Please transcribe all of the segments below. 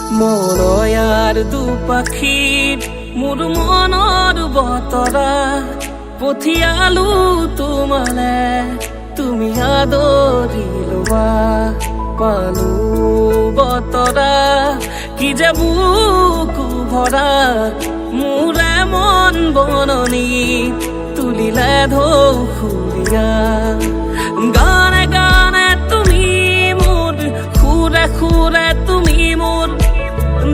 মৰয়াৰ দুপাখীত মোৰ মনৰ বতৰা পঠিয়ালো তোমালে তুমি আদৰি লোৱা পালো বতৰা কি যে বুকু ভৰা মোৰে মন বননি তুলিলে ধৌসুৰীয়া গানে গানে তুমি মোৰ সুৰে সুৰে তুমি মোৰ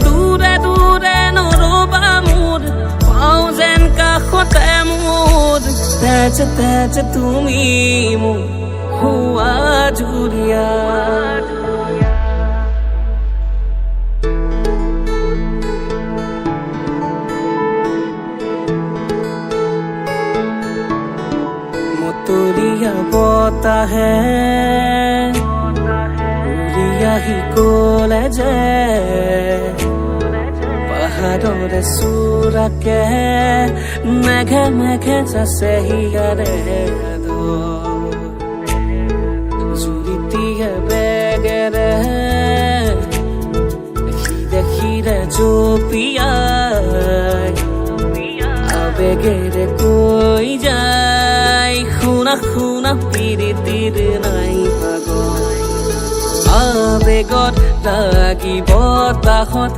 দূৰে দূৰে নৰবা মোৰ পাওঁ যেন কাষতে মোৰ তেজ তেজ তুমি মোৰ হোৱা জুৰিয়া মতলীয়া বতাহে উৰি আহি গ'লে যে পাহাৰৰে চোৰাকে মেঘে মেঘে যাছে হিয়াৰে জুৰিটিয়ে বেগেৰে খিৰে খিৰে জপিয়াই আবেগেৰে কৈ যায় শুনা শুনা পিৰিতিৰ নাই ভাগৰ আবেগত লাগি বতাহত